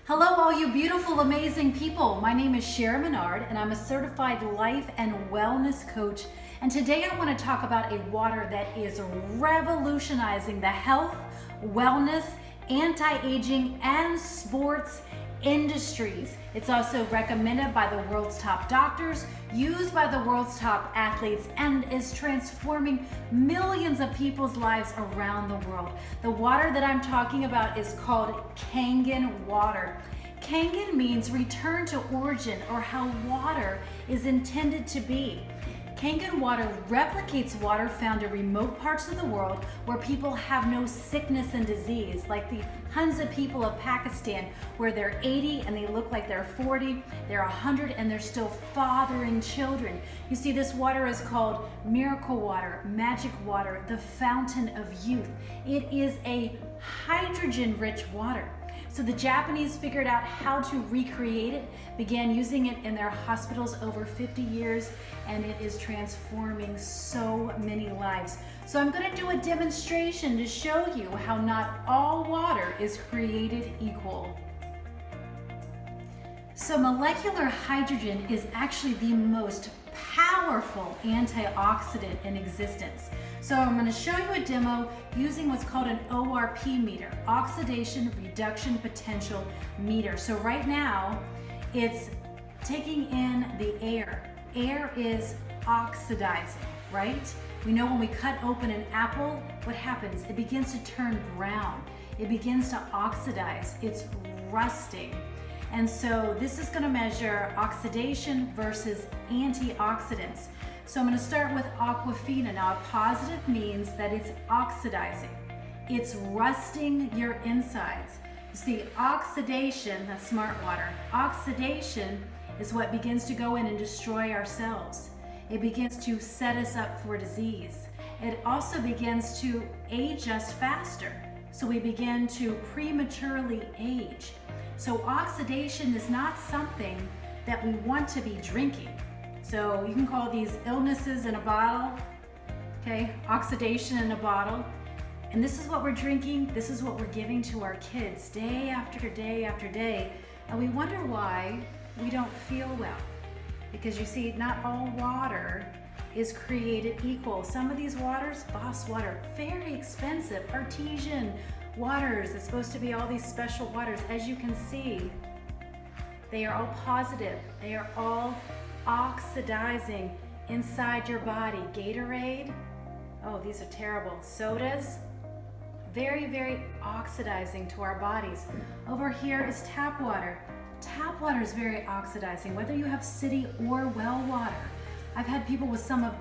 Hello, all you beautiful, amazing people. My name is Sharon Menard, and I'm a certified life and wellness coach. And today I want to talk about a water that is revolutionizing the health, wellness, anti-aging, and sports industries. It's also recommended by the world's top doctors, used by the world's top athletes, and is transforming millions of people's lives around the world. The water that I'm talking about is called Kangen water. Kangen means return to origin, or how water is intended to be. Kangen water replicates water found in remote parts of the world where people have no sickness and disease, like the Hunza people of Pakistan, where they're 80 and they look like they're 40, they're 100 and they're still fathering children. You see, this water is called miracle water, magic water, the fountain of youth. It is a hydrogen-rich water. So the Japanese figured out how to recreate it, began using it in their hospitals over 50 years, and it is transforming so many lives. So I'm going to do a demonstration to show you how not all water is created equal. So molecular hydrogen is actually the most powerful antioxidant in existence. So I'm going to show you a demo using what's called an ORP meter, Oxidation Reduction Potential Meter. So right now, it's taking in the air. Air is oxidizing, right? We know when we cut open an apple, what happens? It begins to turn brown. It begins to oxidize. It's rusting. And so this is going to measure oxidation versus antioxidants. So I'm going to start with aquafina. Now, a positive means that it's oxidizing. It's rusting your insides. You see, oxidation, that's smart water. Oxidation is what begins to go in and destroy our cells. It begins to set us up for disease. It also begins to age us faster. So we begin to prematurely age. So oxidation is not something that we want to be drinking. So you can call these illnesses in a bottle, okay? Oxidation in a bottle. And this is what we're drinking. This is what we're giving to our kids day after day after day. And we wonder why we don't feel well. Because you see, not all water is created equal. Some of these waters, Boss water, very expensive, artesian waters. It's supposed to be all these special waters. As you can see, they are all positive. They are all oxidizing inside your body. Gatorade, oh, these are terrible. Sodas, very, very oxidizing to our bodies. Over here is tap water. Tap water is very oxidizing, whether you have city or well water. I've had people with some of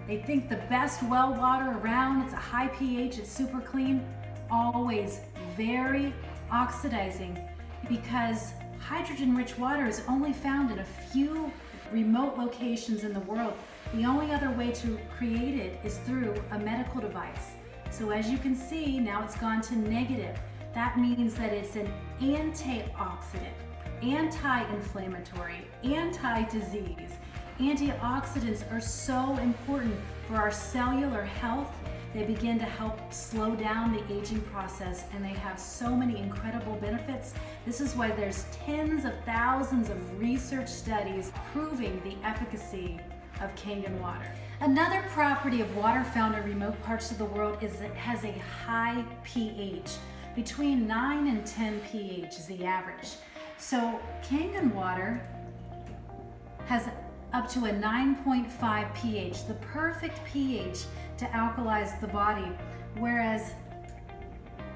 they think the best well water around, it's a high pH, it's super clean, always very oxidizing, because hydrogen-rich water is only found in a few remote locations in the world. The only other way to create it is through a medical device. So as you can see, now it's gone to negative. That means that it's an antioxidant, anti-inflammatory, anti-disease. Antioxidants are so important for our cellular health. They begin to help slow down the aging process, and they have so many incredible benefits. This is why there's tens of thousands of research studies proving the efficacy of Kangen water. Another property of water found in remote parts of the world is that it has a high pH. Between 9 and 10 pH is the average. So Kangen water has up to a 9.5 pH, the perfect pH to alkalize the body, whereas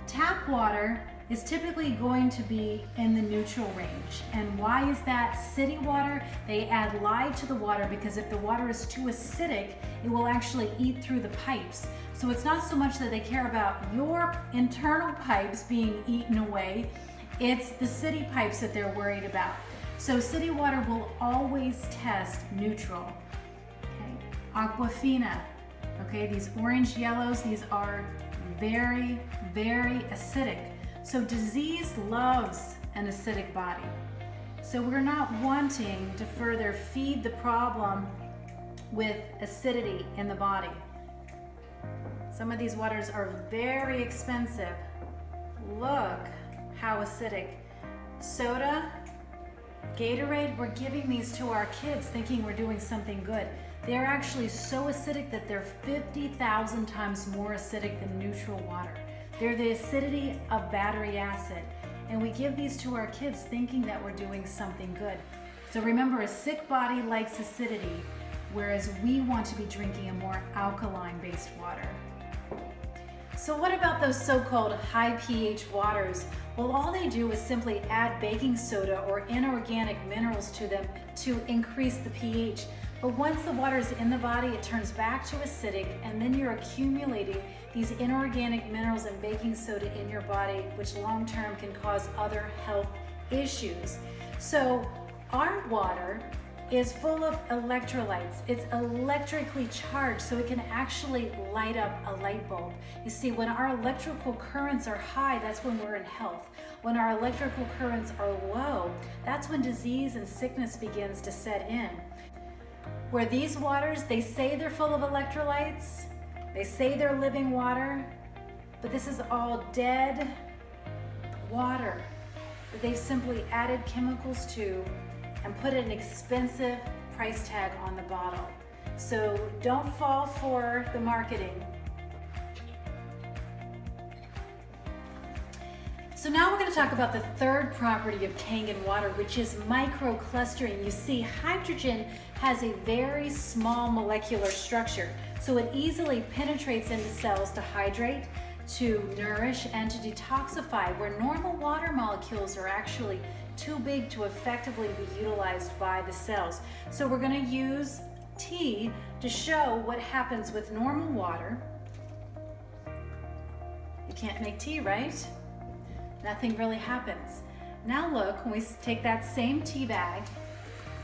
tap water is typically going to be in the neutral range. And why is that? City water, they add lye to the water because if the water is too acidic, it will actually eat through the pipes. So it's not so much that they care about your internal pipes being eaten away, it's the city pipes that they're worried about. So city water will always test neutral. Okay. Aquafina, okay, these orange yellows, these are very, very acidic. So disease loves an acidic body. So we're not wanting to further feed the problem with acidity in the body. Some of these waters are very expensive. Look how acidic. soda, Gatorade, we're giving these to our kids thinking we're doing something good. They're actually so acidic that they're 50,000 times more acidic than neutral water. They're the acidity of battery acid. And we give these to our kids thinking that we're doing something good. So remember, a sick body likes acidity, whereas we want to be drinking a more alkaline-based water. So what about those so-called high pH waters? Well, all they do is simply add baking soda or inorganic minerals to them to increase the pH. But once the water is in the body, it turns back to acidic, and then you're accumulating these inorganic minerals and baking soda in your body, which long-term can cause other health issues. So our water is full of electrolytes. It's electrically charged, so it can actually light up a light bulb. You see, when our electrical currents are high, that's when we're in health. When our electrical currents are low, that's when disease and sickness begins to set in. Where these waters, they say they're full of electrolytes, they say they're living water, but this is all dead water that they've simply added chemicals to and put an expensive price tag on the bottle. So don't fall for the marketing. So now we're going to talk about the third property of Kangen water, which is microclustering. You see, hydrogen has a very small molecular structure, so it easily penetrates into cells to hydrate, to nourish, and to detoxify, where normal water molecules are actually too big to effectively be utilized by the cells. So we're going to use tea to show what happens with normal water. You can't make tea, right? Nothing really happens. Now look, when we take that same tea bag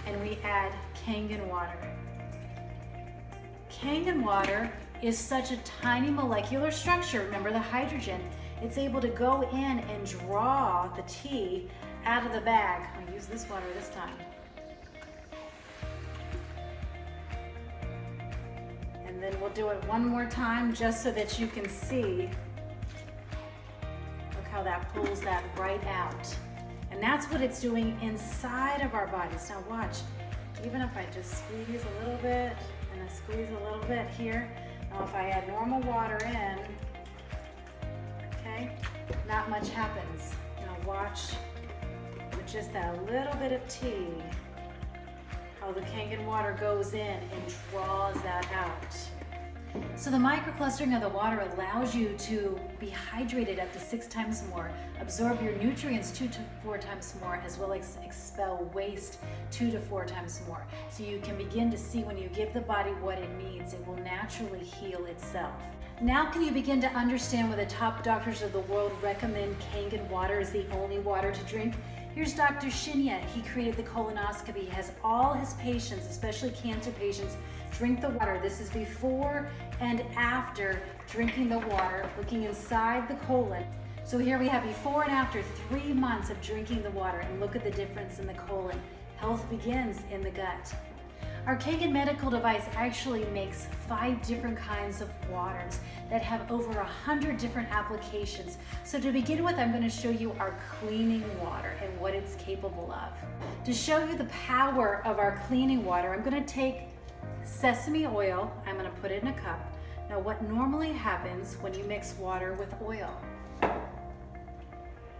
and we add Kangen water. Kangen water is such a tiny molecular structure, remember the hydrogen, it's able to go in and draw the tea out of the bag. I'll use this water this time. And then we'll do it one more time just so that you can see. Look how that pulls that right out. And that's what it's doing inside of our bodies. Now watch, even if I just squeeze a little bit and I squeeze a little bit here, now if I add normal water in, okay, not much happens. Now watch, with just that little bit of tea, how the Kangen water goes in and draws that out. So the microclustering of the water allows you to be hydrated up to 6 times more, absorb your nutrients 2 to 4 times more, as well as expel waste 2 to 4 times more. So you can begin to see when you give the body what it needs, it will naturally heal itself. Now can you begin to understand why the top doctors of the world recommend Kangen water as the only water to drink? Here's Dr. Shinya. He created the colonoscopy. He has all his patients, especially cancer patients, drink the water. This is before and after drinking the water, looking inside the colon. So here we have before and after 3 months of drinking the water, and look at the difference in the colon. Health begins in the gut. Our Kangen medical device actually makes 5 different kinds of waters that have over 100 different applications. So to begin with, I'm going to show you our cleaning water and what it's capable of. To show you the power of our cleaning water, I'm going to take sesame oil, I'm going to put it in a cup. Now what normally happens when you mix water with oil?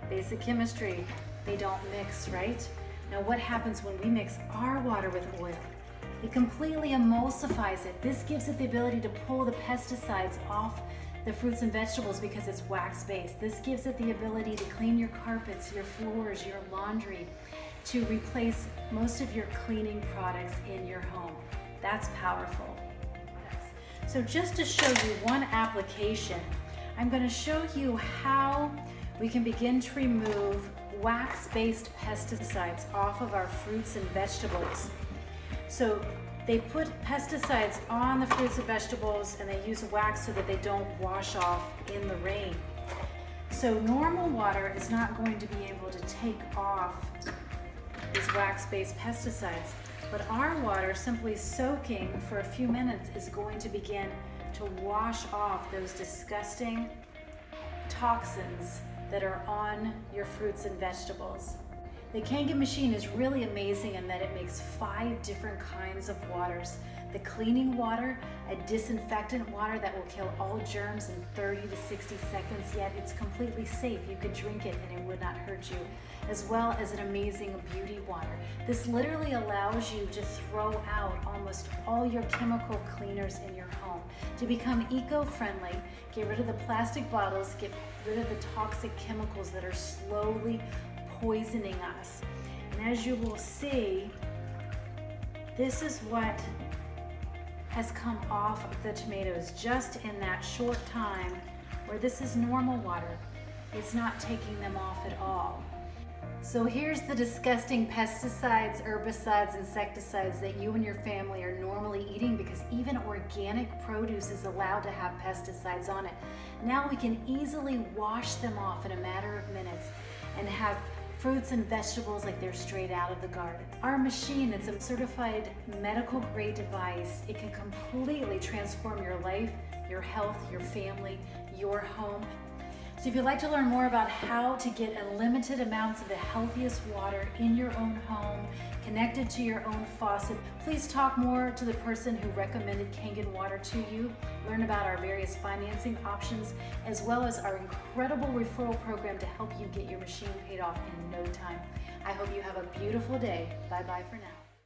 Basic chemistry, they don't mix, right? Now what happens when we mix our water with oil? It completely emulsifies it. This gives it the ability to pull the pesticides off the fruits and vegetables because it's wax-based. This gives it the ability to clean your carpets, your floors, your laundry, to replace most of your cleaning products in your home. That's powerful. So just to show you one application, I'm going to show you how we can begin to remove wax-based pesticides off of our fruits and vegetables. So they put pesticides on the fruits and vegetables, and they use wax so that they don't wash off in the rain. So normal water is not going to be able to take off these wax-based pesticides, but our water, simply soaking for a few minutes, is going to begin to wash off those disgusting toxins that are on your fruits and vegetables. The Kangen machine is really amazing in that it makes 5 different kinds of waters. The cleaning water, a disinfectant water that will kill all germs in 30 to 60 seconds, yet it's completely safe. You could drink it and it would not hurt you. As well as an amazing beauty water. This literally allows you to throw out almost all your chemical cleaners in your home, to become eco-friendly, get rid of the plastic bottles, get rid of the toxic chemicals that are slowly poisoning us. And as you will see, this is what has come off of the tomatoes just in that short time, where this is normal water. It's not taking them off at all. So here's the disgusting pesticides, herbicides, insecticides that you and your family are normally eating, because even organic produce is allowed to have pesticides on it. Now we can easily wash them off in a matter of minutes and have fruits and vegetables like they're straight out of the garden. Our machine, it's a certified medical grade device. It can completely transform your life, your health, your family, your home. So if you'd like to learn more about how to get unlimited amounts of the healthiest water in your own home, connected to your own faucet, please talk more to the person who recommended Kangen Water to you. Learn about our various financing options, as well as our incredible referral program to help you get your machine paid off in no time. I hope you have a beautiful day. Bye-bye for now.